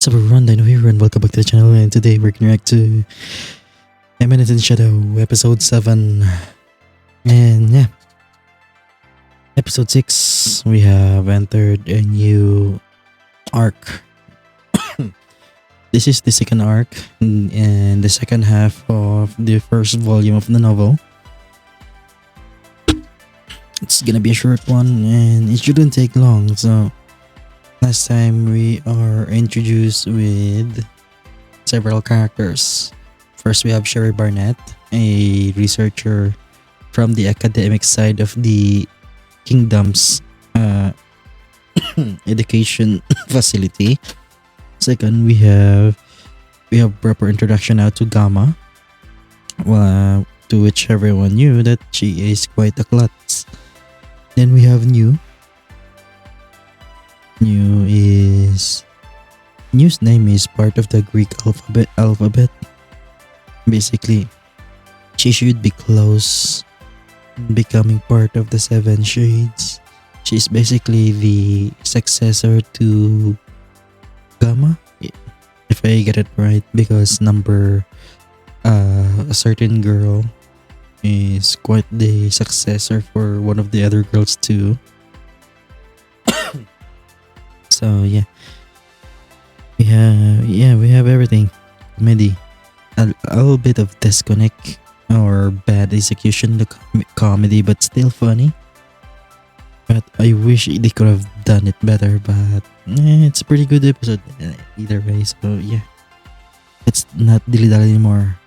What's up everyone, Dino here and welcome back to the channel, and today we're gonna react to Eminence in Shadow episode 7. And yeah, episode 6 we have entered a new arc. This is the second arc and the second half of the first volume of the novel. It's gonna be a short one and it shouldn't take long. So last time we are introduced with several characters. First we have Sherry Barnett, a researcher from the academic side of the kingdom's education facility. Second, we have proper introduction now to Gamma, to which everyone knew that she is quite a klutz. Then we have New. New's name is part of the Greek alphabet. Basically, she should be close becoming part of the Seven Shades. She's basically the successor to Gamma, if I get it right, because a certain girl is quite the successor for one of the other girls too. So yeah, we have everything. Comedy, a little bit of disconnect or bad execution, the comedy, but still funny. But I wish they could have done it better. But it's a pretty good episode either way. So yeah, it's not dilly-dally anymore.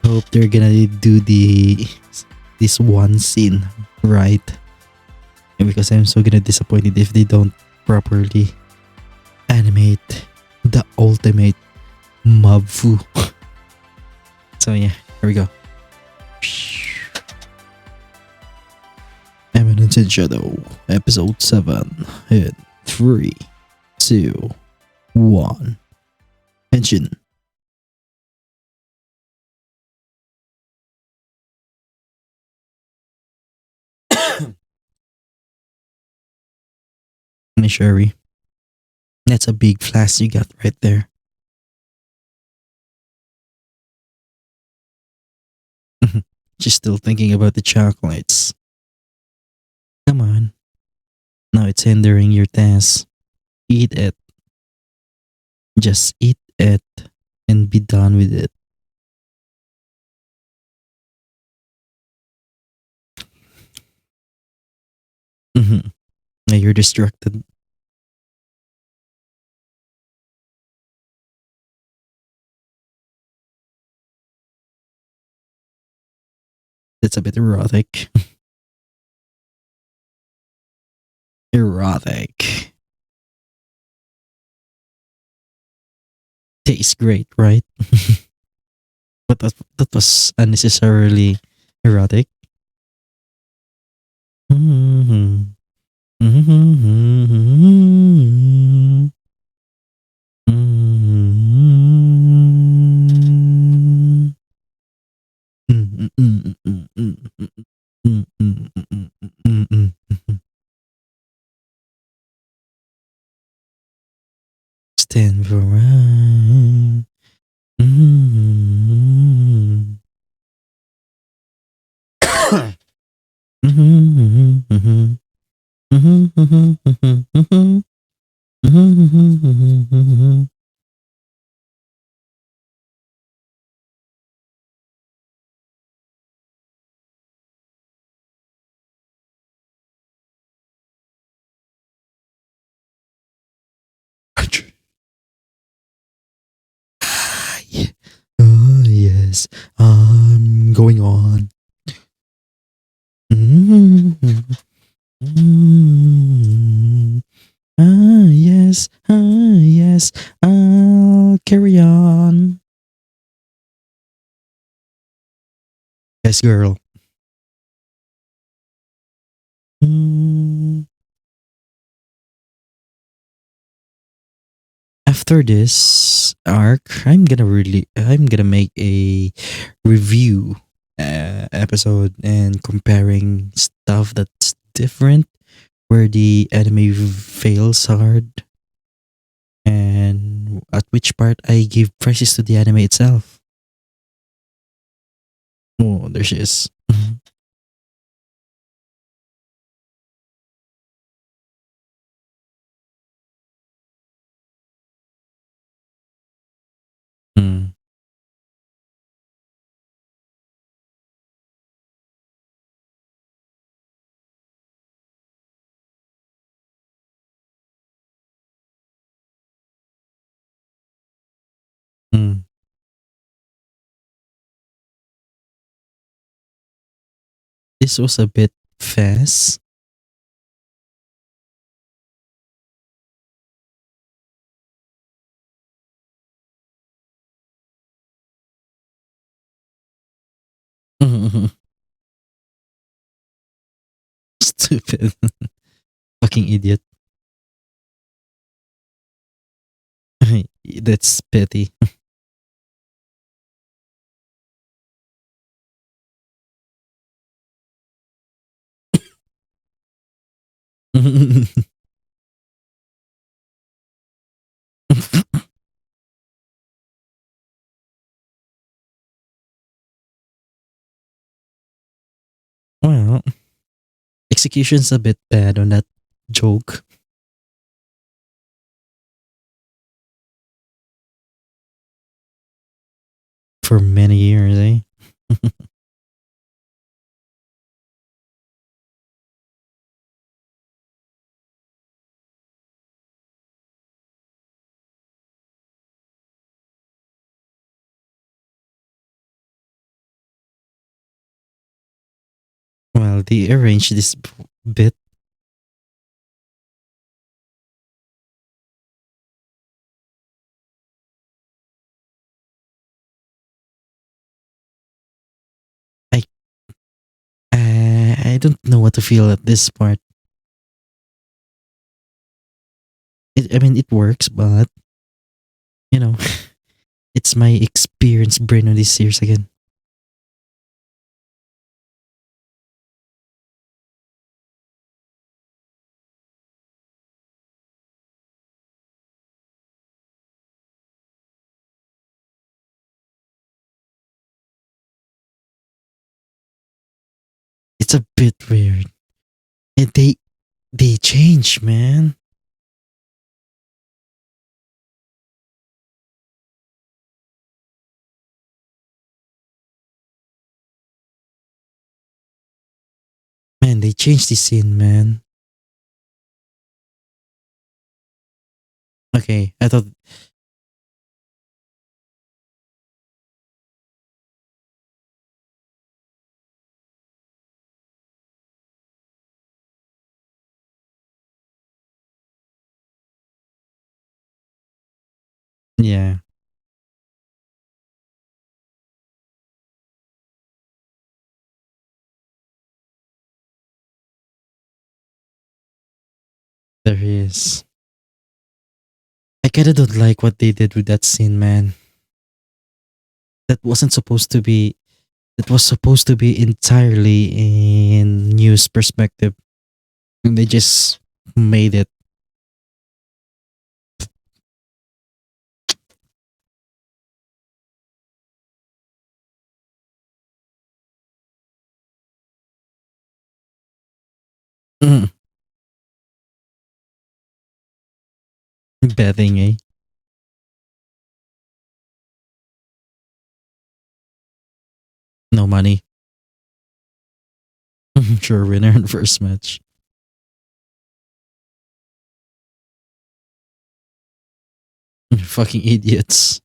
Hope they're gonna do this one scene right, because I'm so gonna disappointed if they don't properly animate the ultimate Mobfu. So yeah, here we go. Eminence in Shadow, episode 7 in 3, 2, 1. Engine. Hey, Sherry. That's a big flask you got right there. She's still thinking about the chocolates. Come on. Now it's hindering your task. Eat it. Just eat it and be done with it. Now you're distracted. That's a bit erotic. Erotic. Tastes great, right? But that was unnecessarily erotic. Mm-hmm. Mm-hmm. Stand for right. Oh yes, I'm going on. Yes, I'll carry on. Yes, girl. After this arc, I'm gonna make a review episode and comparing stuff that's different, where the anime fails hard and at which part I give praises to the anime itself. Oh, there she is. Mm, mm. This was a bit fast. Stupid. Fucking idiot. That's petty. Well, execution's a bit bad on that joke for many years, eh? Well, they arranged this bit. I I don't know what to feel at this part. I mean, it works, but you know, it's my experienced brain on this series again. It's a bit weird. And they change, man. Man, they changed the scene, man. Okay, I thought, yeah, there is. I kinda don't like what they did with that scene, man. That wasn't supposed to be. That was supposed to be entirely in news perspective, and they just made it. Mm, bad thing, eh? No money. Sure, winner in the first match. Fucking idiots.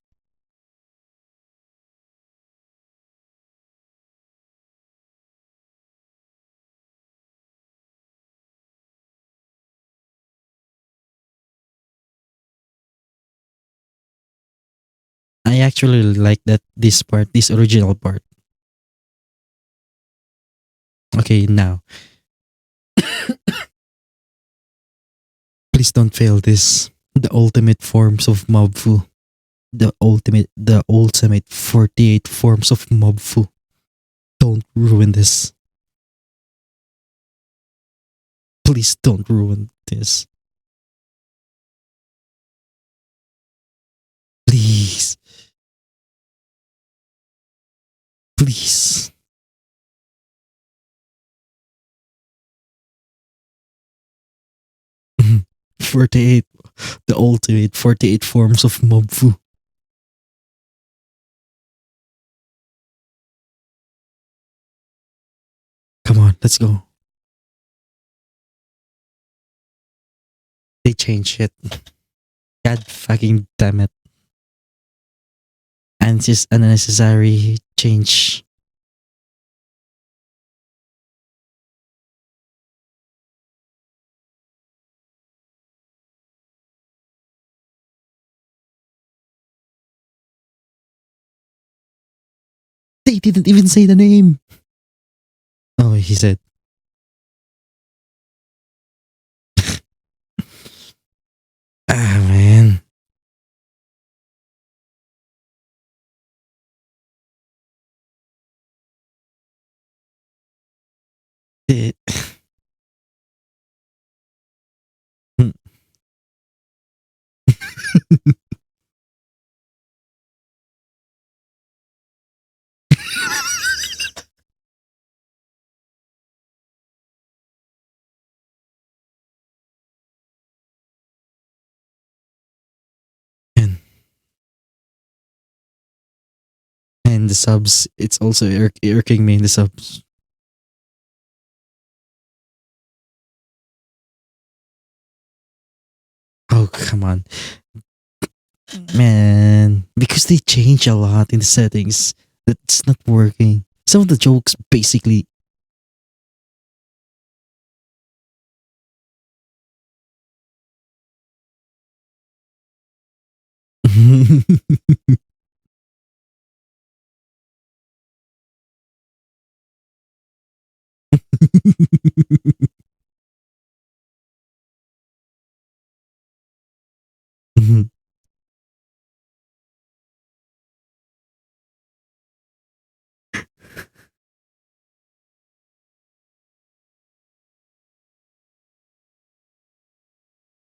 I actually like that this part, this original part. Okay, now please don't fail this. The ultimate forms of mobfu. The ultimate 48 forms of mobfu. Don't ruin this. Please don't ruin this. please. Please. 48. The ultimate 48 forms of mobfu. Come on, let's go. They changed it. God fucking damn it. And it's just unnecessary change. They didn't even say the name. Oh, he said. Ah, man. It, and, and the subs, it's also irking me in the subs. Oh, come on. Man. Because they change a lot in the settings. That's not working. Some of the jokes basically.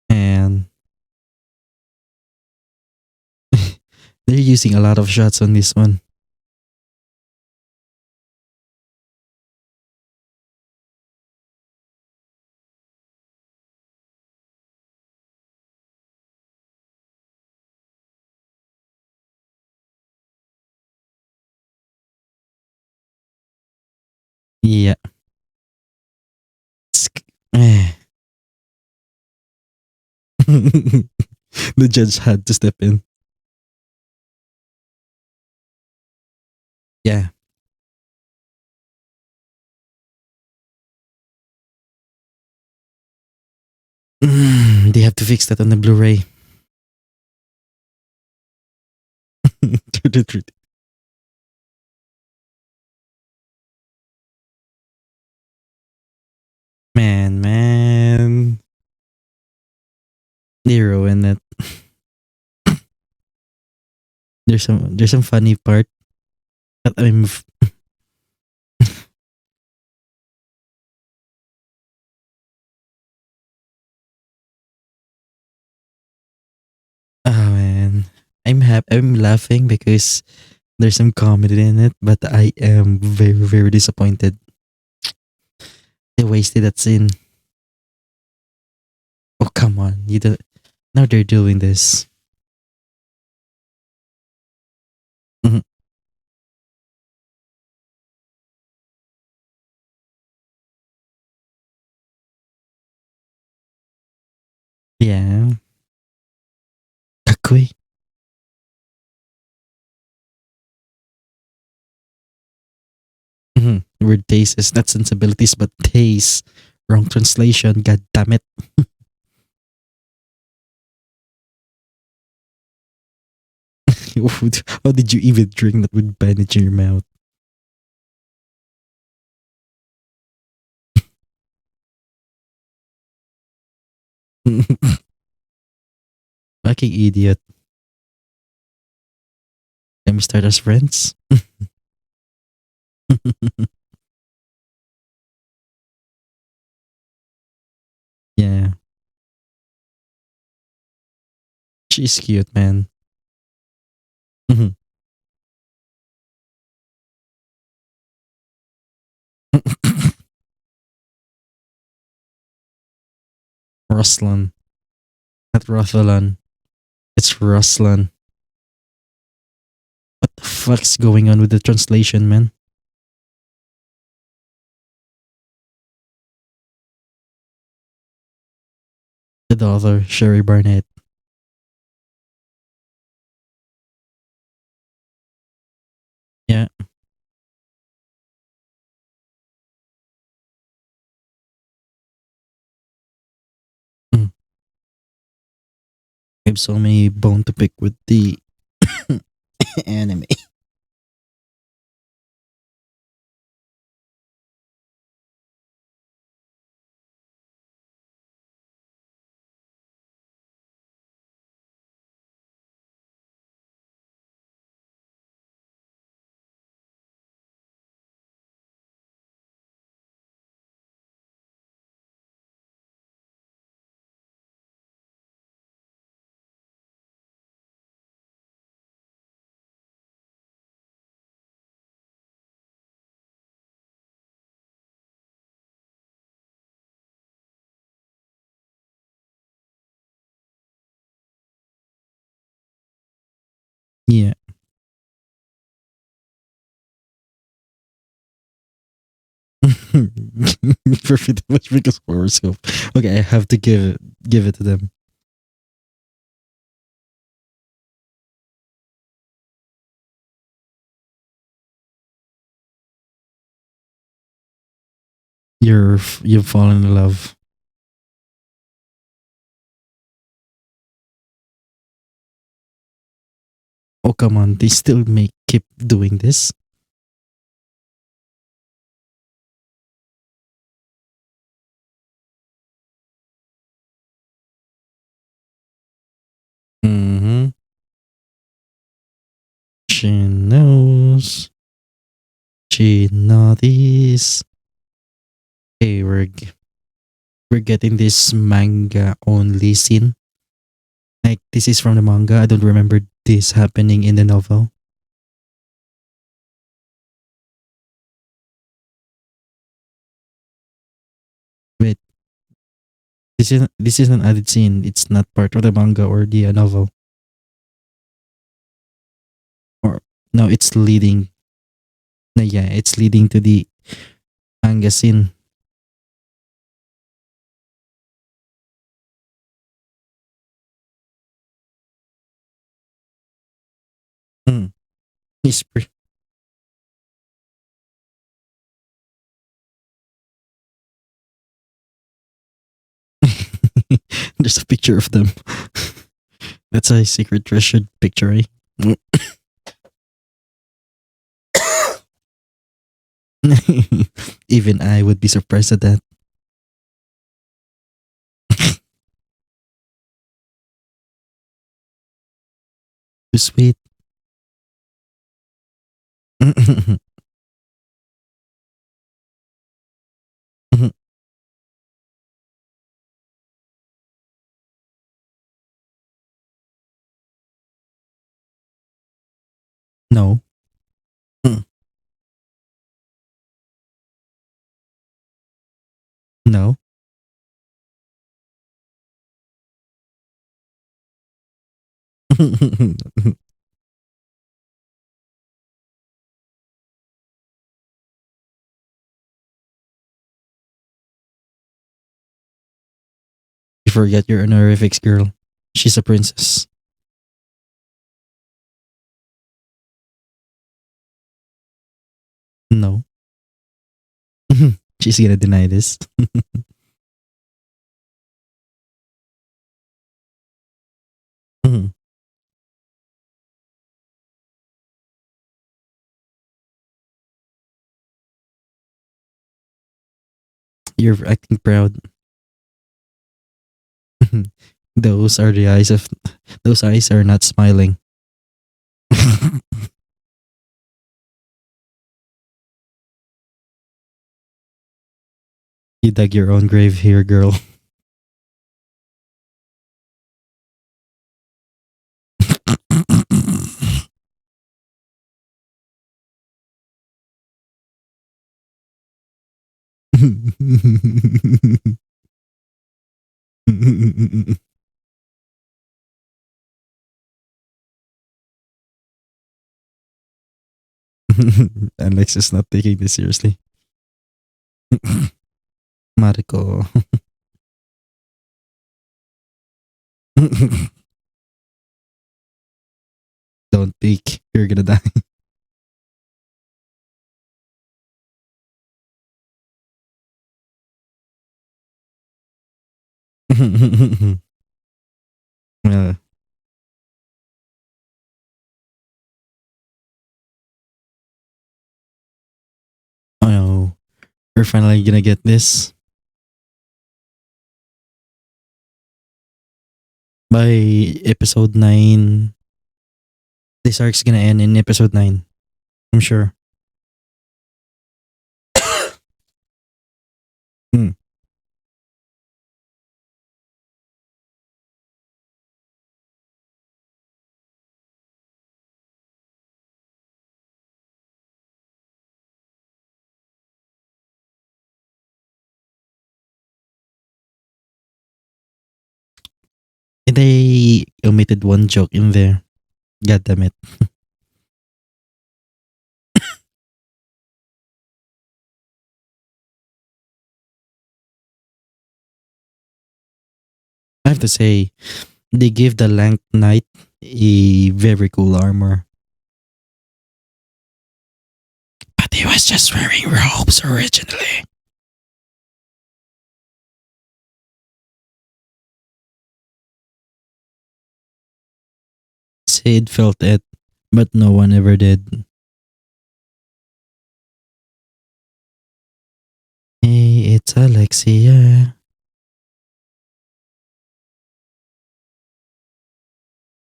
And they're using a lot of shots on this one. Yeah. Eh. The judge had to step in. Yeah. They have to fix that on the Blu-ray. Man. They ruined it. There's some funny part that oh man. I'm laughing because there's some comedy in it, but I am very, very disappointed. They wasted that scene. Oh come on. You don't now they're doing this. Mhm. Yeah. Kakui. Word taste is not sensibilities but taste. Wrong translation. God damn it. How did you even drink that with bandage in your mouth? Fucking idiot. Let me start as friends. Yeah. She's cute, man. Mhm. Ruslan, not Rothalan. It's Ruslan. What the fuck's going on with the translation, man? The daughter, Sherry Barnett. Yeah. Mm. I have so many bone to pick with the anime. Yeah. Perfect much because horoscope. Okay, I have to give it to them. You've fallen in love. Oh come on, they still make keep doing this. Mm-hmm. She knows. She notice. Hey, we're getting this manga only scene. Like this is from the manga. I don't remember this happening in the novel. Wait, this is an added scene. It's not part of the manga or the novel. Or no, it's leading. No, yeah, it's leading to the manga scene. Hmm. He's There's a picture of them. That's a secret treasured picture, eh? Even I would be surprised at that. Too sweet. No. Mm. No. You forget your honorifics, girl. She's a princess. No. She's gonna deny this. You're acting proud. Those are the eyes of those eyes are not smiling. You dug your own grave here, girl. Alex is not taking this seriously. Marco. Don't peek. You're gonna die. Well, oh no. We're finally gonna get this. By episode 9. This arc's gonna end in episode 9. I'm sure. Hmm. They omitted one joke in there. God damn it. I have to say, they gave the Lank Knight a very cool armor. But he was just wearing robes originally. Sid felt it, but no one ever did. Hey, it's Alexia.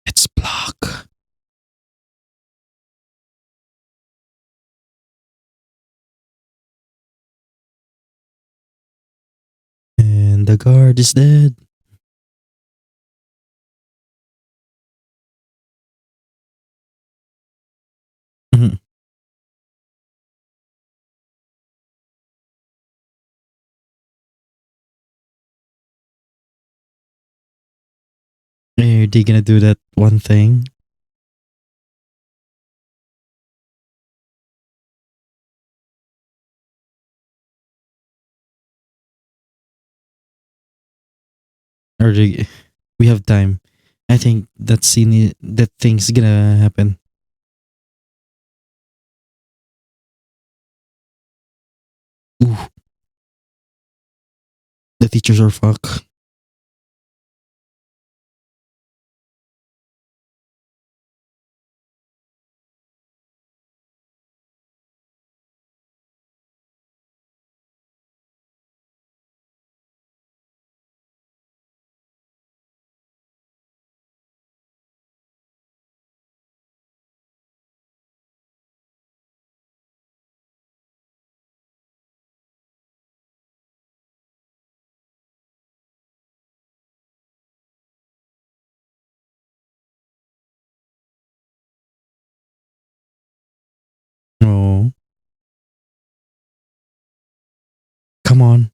It's Block. And the guard is dead. Mhm. Are they gonna do that one thing? Or we have time? I think that scene, that thing's gonna happen. Ooh, the teachers are fuck. Oh, come on.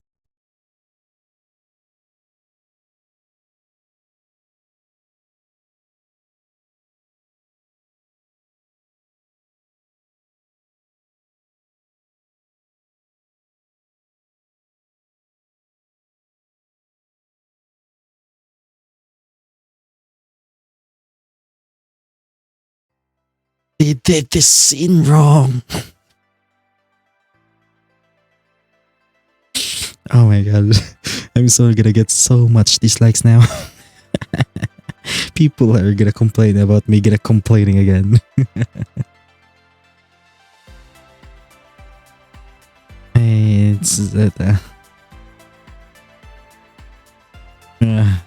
They did this scene wrong. Oh my god. I'm so gonna get so much dislikes now. People are gonna complain about me gonna complaining again. It's that. Uh,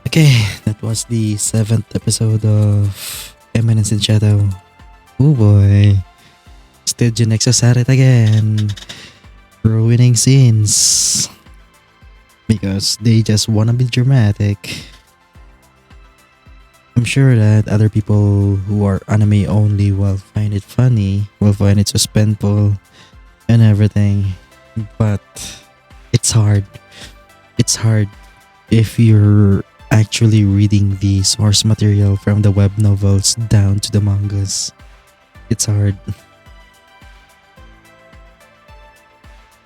okay, that was the 7th episode of Eminence in Shadow. Oh boy. Studio Nexus at it again. Ruining scenes. Because they just wanna be dramatic. I'm sure that other people who are anime only will find it funny, will find it suspenseful and everything. But it's hard. It's hard if you're actually reading the source material from the web novels down to the mangas. It's hard.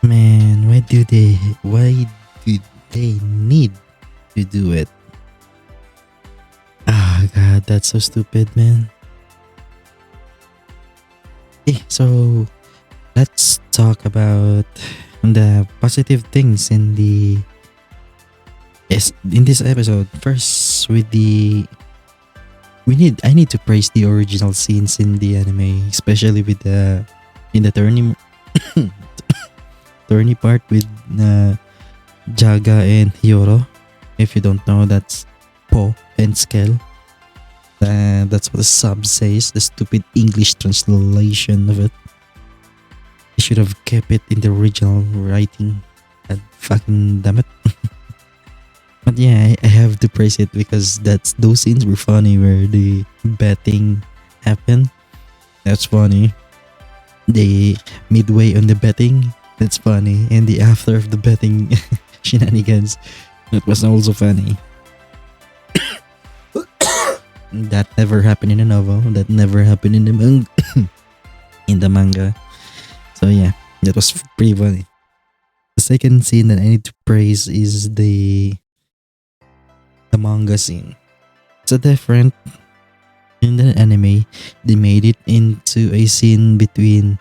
Man, why do they need to do it? Ah, god, that's so stupid, man. Okay, so let's talk about the positive things in this episode. First, with the I need to praise the original scenes in the anime, especially with the in the turning turny part with Jaga and Yoro. If you don't know, that's Po and Skell. That's what the sub says. The stupid English translation of it. I should have kept it in the original writing. And fucking damn it. But yeah, I have to praise it because those scenes were funny where the betting happened. That's funny. The midway on the betting, that's funny. And the after of the betting shenanigans, that was also funny. That never happened in a novel. That never happened in the in the manga. So yeah, that was pretty funny. The second scene that I need to praise is the manga scene. So different in the anime. They made it into a scene between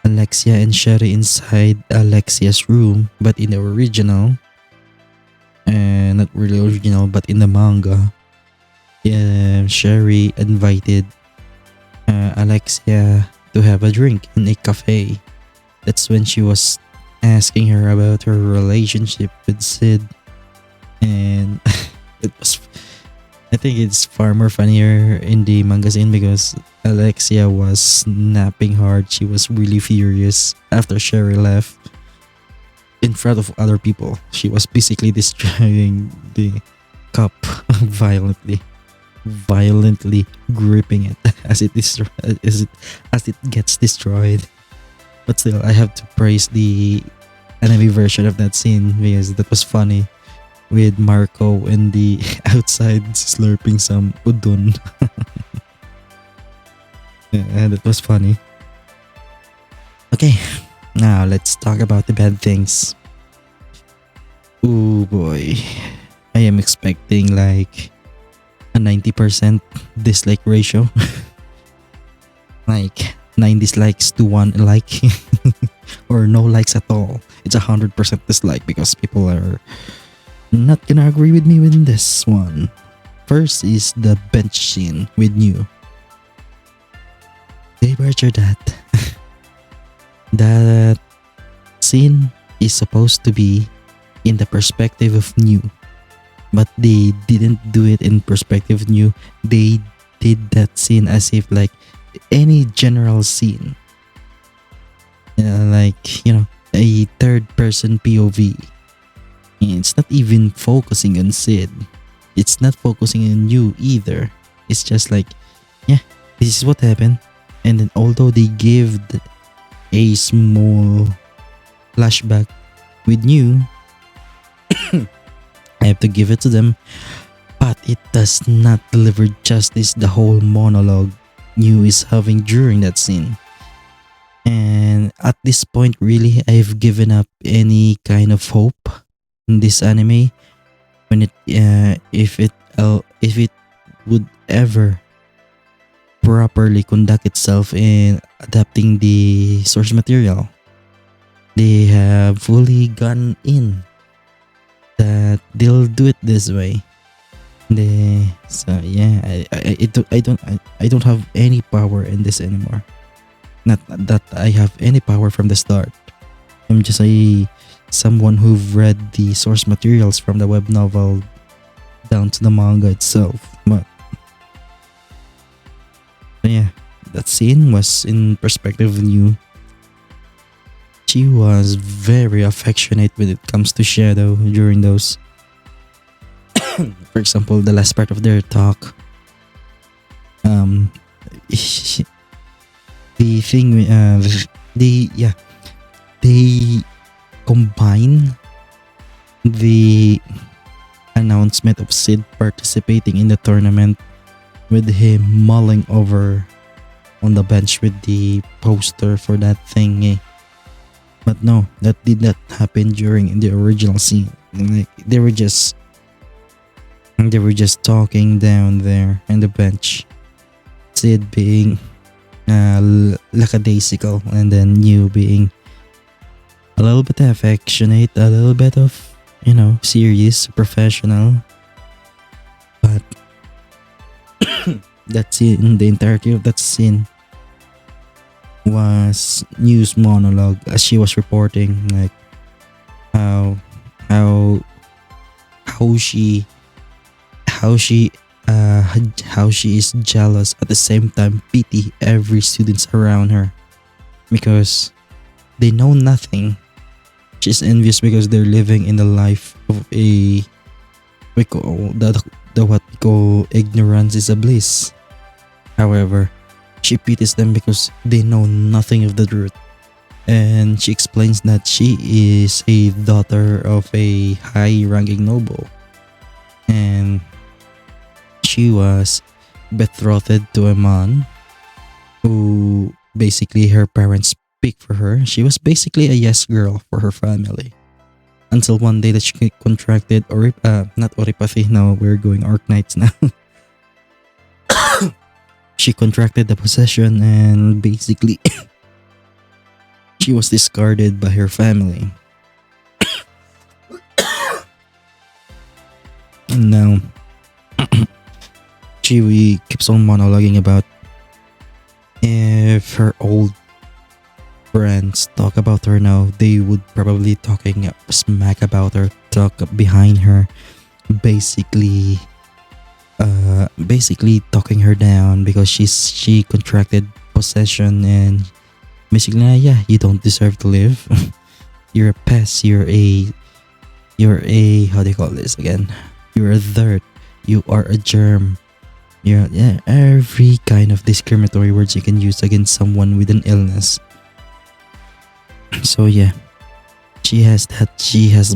Alexia and Sherry inside Alexia's room, but in the original, and not really original, but in the manga, Sherry invited Alexia to have a drink in a cafe. That's when she was asking her about her relationship with Sid, and it was. I think it's far more funnier in the manga scene because Alexia was napping hard. She was really furious after Sherry left in front of other people. She was basically destroying the cup violently gripping it as it gets destroyed. But still, I have to praise the anime version of that scene because that was funny with Marco in the outside slurping some udon. Yeah, that was funny. Okay, now let's talk about the bad things. Oh boy, I am expecting like a 90% dislike ratio. Like 9 dislikes to 1 like. Or no likes at all. It's 100% dislike because people are not gonna agree with me with this one. First is the bench scene with New. They butchered that. That scene is supposed to be in the perspective of New, but they didn't do it in perspective of New. They did that scene as if like any general scene, like a third person POV. It's not even focusing on Sid. It's not focusing on you either. It's just like, yeah, this is what happened. And then although they gave a small flashback with you, I have to give it to them. But it does not deliver justice the whole monologue New is having during that scene. And at this point, really, I've given up any kind of hope in this anime when if it would ever properly conduct itself in adapting the source material. They have fully gone in that they'll do it this way. So yeah, I don't have any power in this anymore. Not that I have any power from the start. I'm just someone who've read the source materials from the web novel down to the manga itself. But yeah, that scene was in perspective of New. She was very affectionate when it comes to Shadow during those. For example, the last part of their talk um the thing the yeah they combine the announcement of Sid participating in the tournament with him mulling over on the bench with the poster for that thing. But no, that did not happen during the original scene. Like they were just talking down there on the bench. Sid being lackadaisical, and then you being a little bit affectionate, a little bit of serious, professional. But that scene, the entirety of that scene was news monologue as she was reporting like how how how she how she how she is jealous, at the same time pity every students around her because they know nothing. She's envious because they're living in the life of a we call the what we call ignorance is a bliss. However, she pities them because they know nothing of the truth. And she explains that she is a daughter of a high ranking noble. And she was betrothed to a man who basically her parents picked for her. She was basically a yes girl for her family. Until one day that she contracted not oripathy, now we're going Arknights now. She contracted the possession and basically she was discarded by her family. And now she keeps on monologuing about if her old friends talk about her now, they would probably talking smack about her, talk behind her, basically talking her down because she contracted possession and basically yeah, you don't deserve to live. You're a pest, you're a how do you call this again, you're a dirt, you are a germ, yeah, every kind of discriminatory words you can use against someone with an illness. So yeah, she has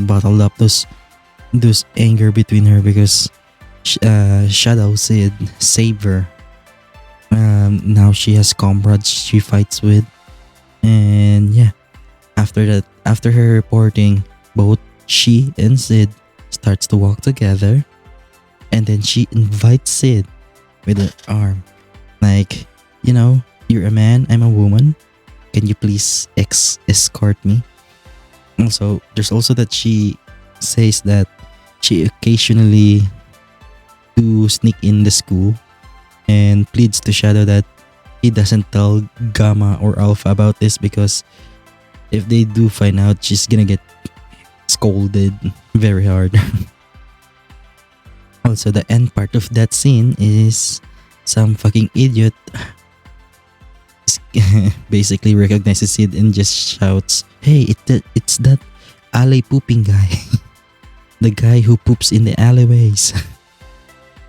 bottled up those anger between her because Shadow Sid saved her. Now she has comrades she fights with, and yeah, after her reporting, both she and Sid starts to walk together, and then she invites Sid with her arm, like, you're a man, I'm a woman. Can you please escort me? Also, there's also that she says that she occasionally do sneak in the school and pleads to Shadow that he doesn't tell Gamma or Alpha about this because if they do find out, she's gonna get scolded very hard. Also, the end part of that scene is some fucking idiot basically recognizes Sid and just shouts, "Hey, it's that alley pooping guy." The guy who poops in the alleyways.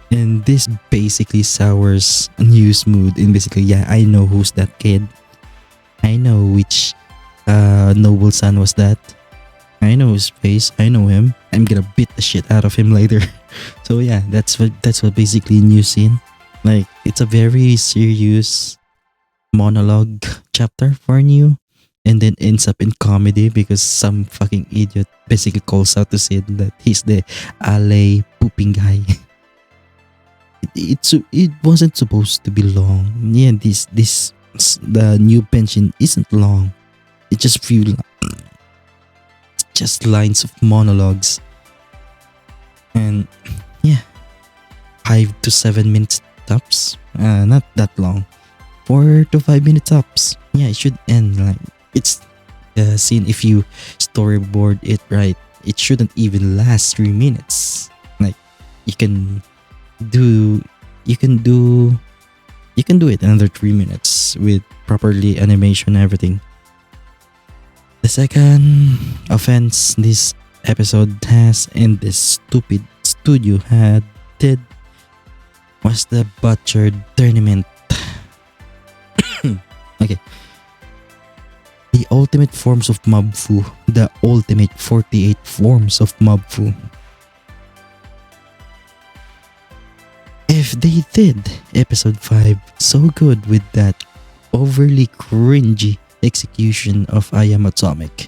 And this basically sours New's mood. And basically, yeah, I know who's that kid. I know which noble son was that. I know his face. I know him. I'm gonna beat the shit out of him later. So yeah, that's what basically New scene. Like, it's a very serious monologue chapter for New, and then ends up in comedy because some fucking idiot basically calls out to Sid that he's the alley pooping guy. It wasn't supposed to be long. Yeah, the new pension isn't long. It's just just lines of monologues, and yeah, 5 to 7 minutes tops. Not that long. 4 to 5 minutes tops. Yeah, it should end like it's the scene. If you storyboard it right, it shouldn't even last 3 minutes. Like, you can do it another 3 minutes with properly animation and everything. The second offense this episode has, and this stupid studio did was the butchered tournament. Okay. The ultimate forms of mob fu. The ultimate 48 forms of mob fu. If they did episode 5 so good with that overly cringy execution of I Am Atomic,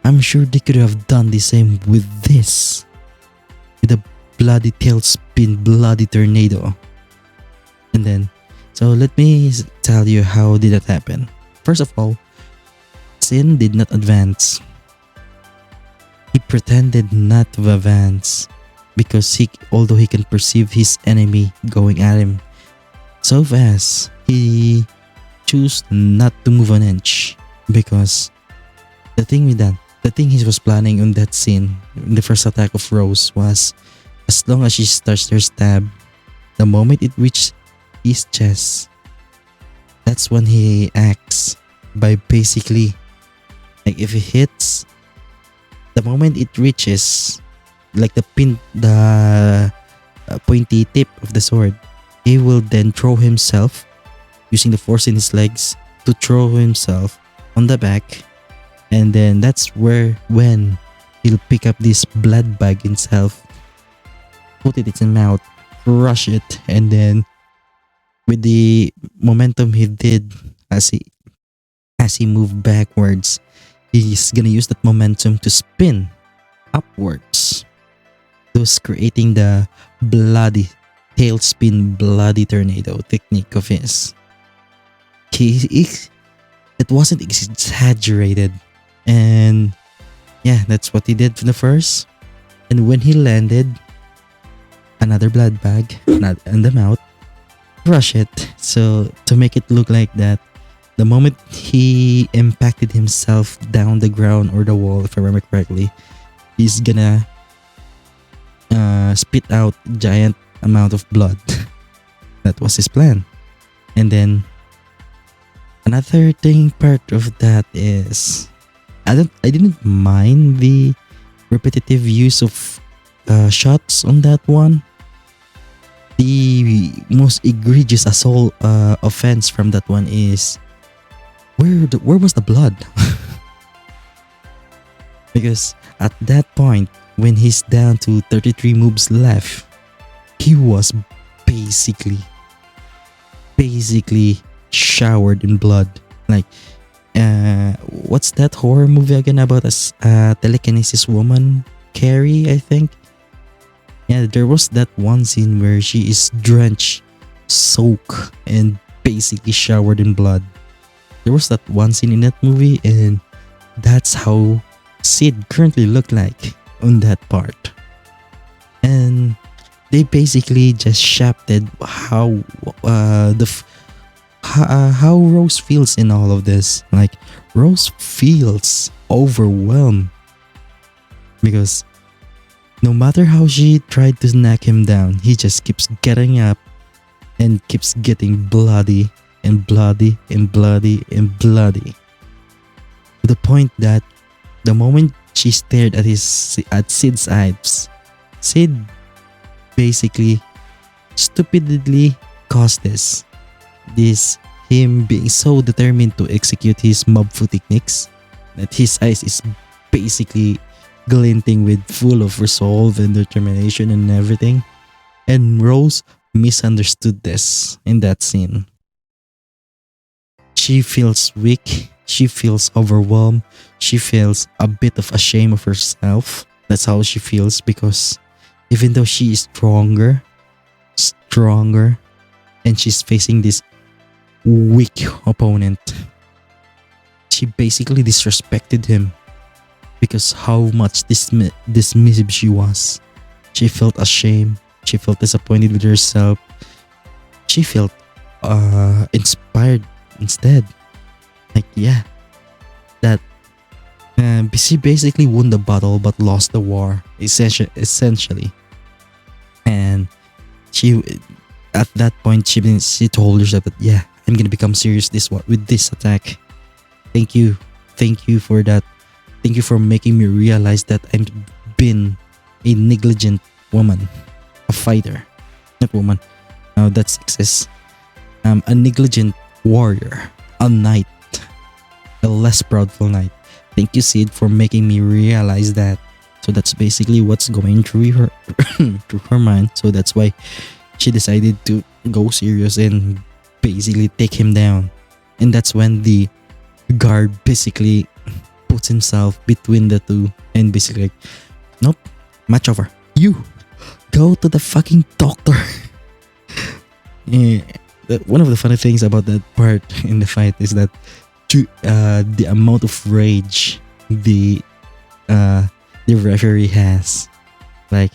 I'm sure they could have done the same with this. With a bloody tailspin, bloody tornado. And then, so let me tell you how did that happen. First of all, Sin did not advance. He pretended not to advance because although he can perceive his enemy going at him so fast, he chose not to move an inch because the thing he was planning on that scene, in the first attack of Rose, was as long as she starts her stab, the moment it reaches his chest, that's when he acts by basically, like if it hits, the moment it reaches, like the pointy tip of the sword, he will then throw himself, using the force in his legs to throw himself on the back, and then that's when he'll pick up this blood bag himself, put it in his mouth, crush it, and then with the momentum he did as he moved backwards, he's gonna use that momentum to spin upwards, thus creating the bloody tailspin, bloody tornado technique of his. It wasn't exaggerated, and yeah, that's what he did for the first. And when he landed, another blood bag, not in the mouth, crush it. So to make it look like that, the moment he impacted himself down the ground or the wall, if I remember correctly, he's gonna spit out giant amount of blood. That was his plan. And then another part of that is I didn't mind the repetitive use of shots on that one. The most egregious assault offense from that one is where was the blood? Because at that point, when he's down to 33 moves left, he was basically showered in blood. Like, what's that horror movie again about a telekinesis woman? Carrie, I think. Yeah, there was that one scene where she is drenched, soaked, and basically showered in blood. There was that one scene in that movie, and that's how Sid currently looked like on that part. And they basically just shafted how how Rose feels in all of this. Like, Rose feels overwhelmed because no matter how she tried to knock him down, he just keeps getting up and keeps getting bloody and bloody and bloody and bloody, to the point that the moment she stared at Sid's eyes, Sid basically stupidly caused this him being so determined to execute his mob fu techniques that his eyes is basically glinting with full of resolve and determination and everything. And Rose misunderstood this in that scene. She feels weak, she feels overwhelmed, she feels a bit of ashamed of herself. That's how she feels, because even though she is stronger, and she's facing this weak opponent, she basically disrespected him because how much dismissive she was. She felt ashamed, she felt disappointed with herself, she felt inspired instead. Like, yeah, that she basically won the battle but lost the war, essentially. And she, at that point, she told herself that, yeah, I'm gonna become serious with this attack. Thank you for that. Thank you for making me realize that I've been a negligent woman, a fighter, not woman, Now that's success. A negligent warrior, a knight, a less proudful knight. Thank you, Sid, for making me realize that. So that's basically what's going through her through her mind. So that's why she decided to go serious and basically take him down. And that's when the guard basically puts himself between the two and basically like, nope, match over. You go to the fucking doctor. Yeah, one of the funny things about that part in the fight is that the amount of rage the referee has. Like,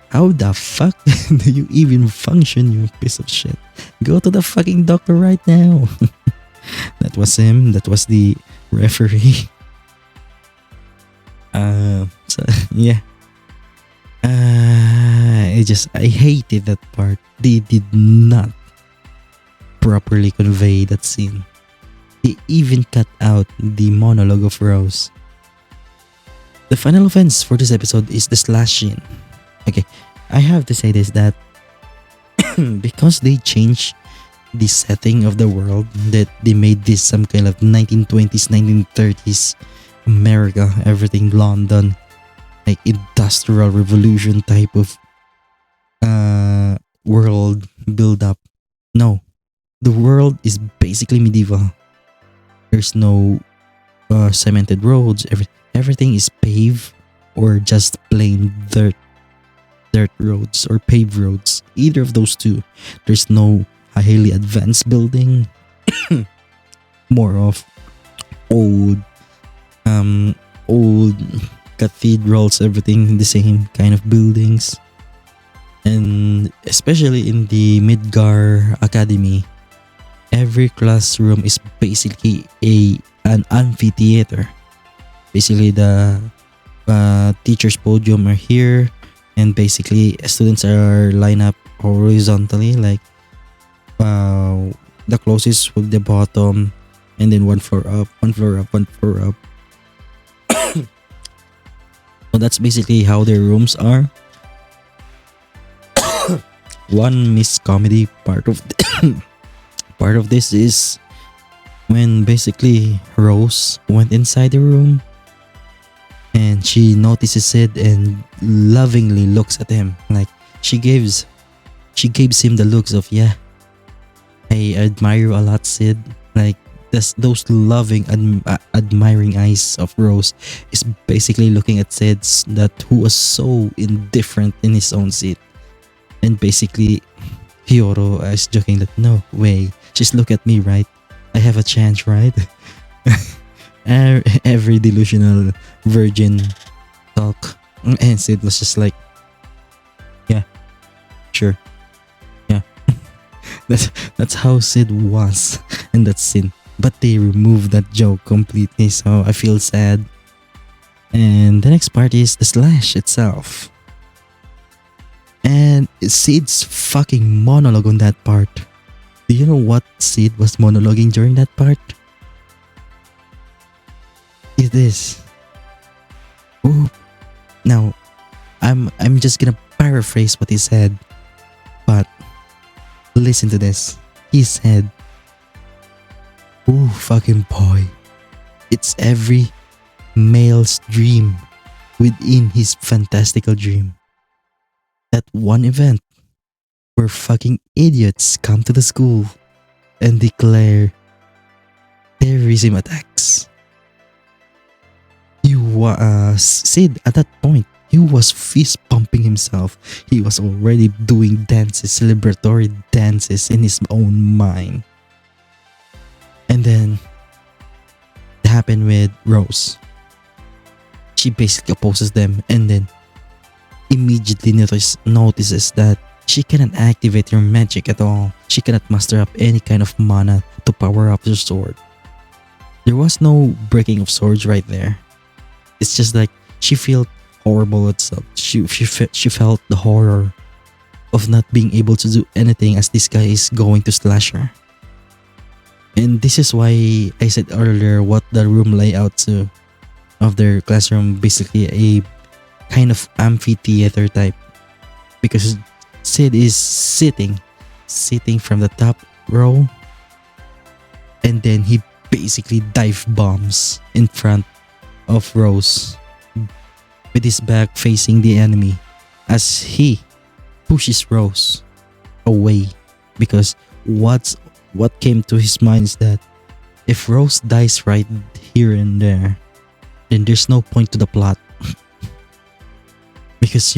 how the fuck do you even function, you piece of shit? Go to the fucking doctor right now. That was him. That was the referee. So yeah. I hated that part. They did not properly convey that scene. They even cut out the monologue of Rose. The final offense for this episode is the slashing. Okay, I have to say this that because they changed the setting of the world, that they made this some kind of 1920s, 1930s America, everything London, like industrial revolution type of world build up. No, the world is basically medieval. There's no cemented roads. Everything is paved or just plain dirt roads or paved roads. Either of those two. There's no highly advanced building. More of old cathedrals, everything the same kind of buildings. And especially in the Midgar Academy, every classroom is basically an amphitheater. Basically, the teacher's podium are here, and basically students are lined up horizontally, like the closest with the bottom, and then one floor up. So that's basically how their rooms are. One miss comedy part of part of this is when basically Rose went inside the room and she notices it and lovingly looks at him, like she gives him the looks of, yeah, I admire you a lot, Sid. Like those loving admiring eyes of Rose is basically looking at Sid, that who was so indifferent in his own seat. And basically Hiyoro is joking that no way, just look at me, right? I have a chance, right? Every delusional virgin talk. And Sid was just like, yeah, sure, yeah. that's how Sid was in that scene. But they removed that joke completely, so I feel sad. And the next part is the slash itself. And Sid's fucking monologue on that part. Do you know what Sid was monologuing during that part? It is. Ooh. Now, I'm just gonna paraphrase what he said. But listen to this. He said, "Ooh, fucking boy. It's every male's dream within his fantastical dream. That one event where fucking idiots come to the school and declare terrorism attacks." Sid, at that point, he was fist pumping himself. He was already doing dances, celebratory dances in his own mind. And then it happened with Rose. She basically opposes them and then immediately notices that she cannot activate her magic at all. She cannot muster up any kind of mana to power up her sword. There was no breaking of swords right there. It's just like she felt horrible itself. She felt the horror of not being able to do anything as this guy is going to slash her. And this is why I said earlier what the room layout to of their classroom, basically a kind of amphitheater type, because Sid is sitting sitting from the top row, and then he basically dive bombs in front of Rose with his back facing the enemy as he pushes Rose away, because what came to his mind is that if Rose dies right here and there, then there's no point to the plot. Because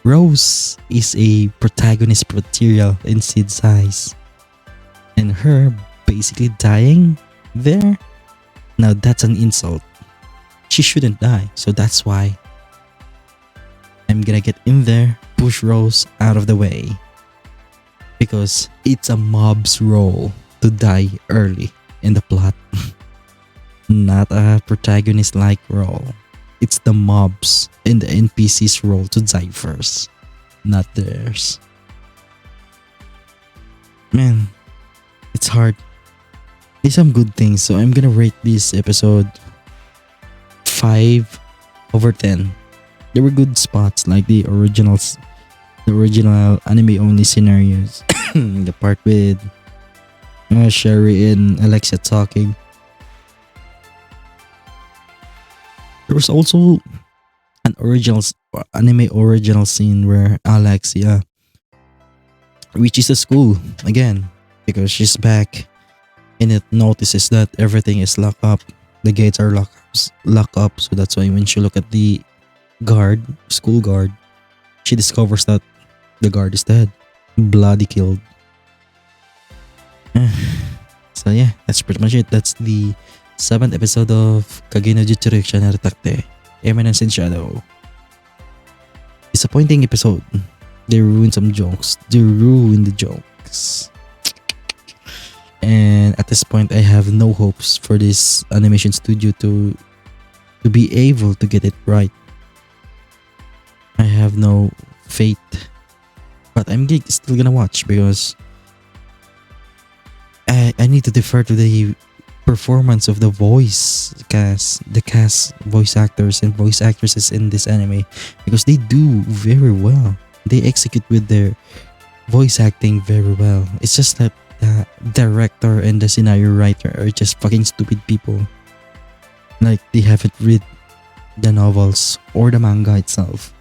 Rose is a protagonist material in Sid's eyes, and her basically dying there, now that's an insult. She shouldn't die, so that's why I'm gonna get in there, push Rose out of the way, because it's a mob's role to die early in the plot. Not a protagonist like role. It's the mobs and the NPC's role to die first, not theirs. Man, it's hard. There's some good things, so I'm gonna rate this episode 5/10. There were good spots like the original anime only scenarios. The part with Sherry and Alexia talking. There was also an anime original scene where Alexia reaches the school again because she's back, and it notices that everything is locked up. The gates are locked up, so that's why when she look at the school guard, she discovers that the guard is dead, bloody killed. So yeah, that's pretty much it. That's the 7th episode of Kage no Jutsurikisha Narutakte, Eminence in Shadow. Disappointing episode. They ruined some jokes. They ruined the jokes. And at this point, I have no hopes for this animation studio to be able to get it right. I have no faith. But I'm still gonna watch because I need to defer to the performance of the cast, voice actors and voice actresses in this anime, because they do very well. They execute with their voice acting very well. It's just that the director and the scenario writer are just fucking stupid people. Like they haven't read the novels or the manga itself.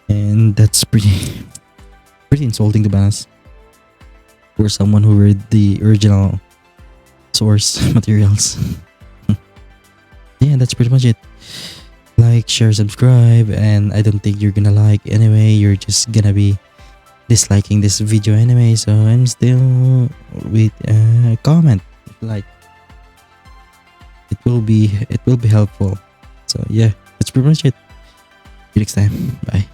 And that's pretty insulting to be honest. For someone who read the original source materials. Yeah, that's pretty much it. Like, share, subscribe, and I don't think you're gonna like anyway. You're just gonna be disliking this video anyway. So I'm still with a comment. Like, it will be helpful. So yeah, that's pretty much it. See you next time. Bye.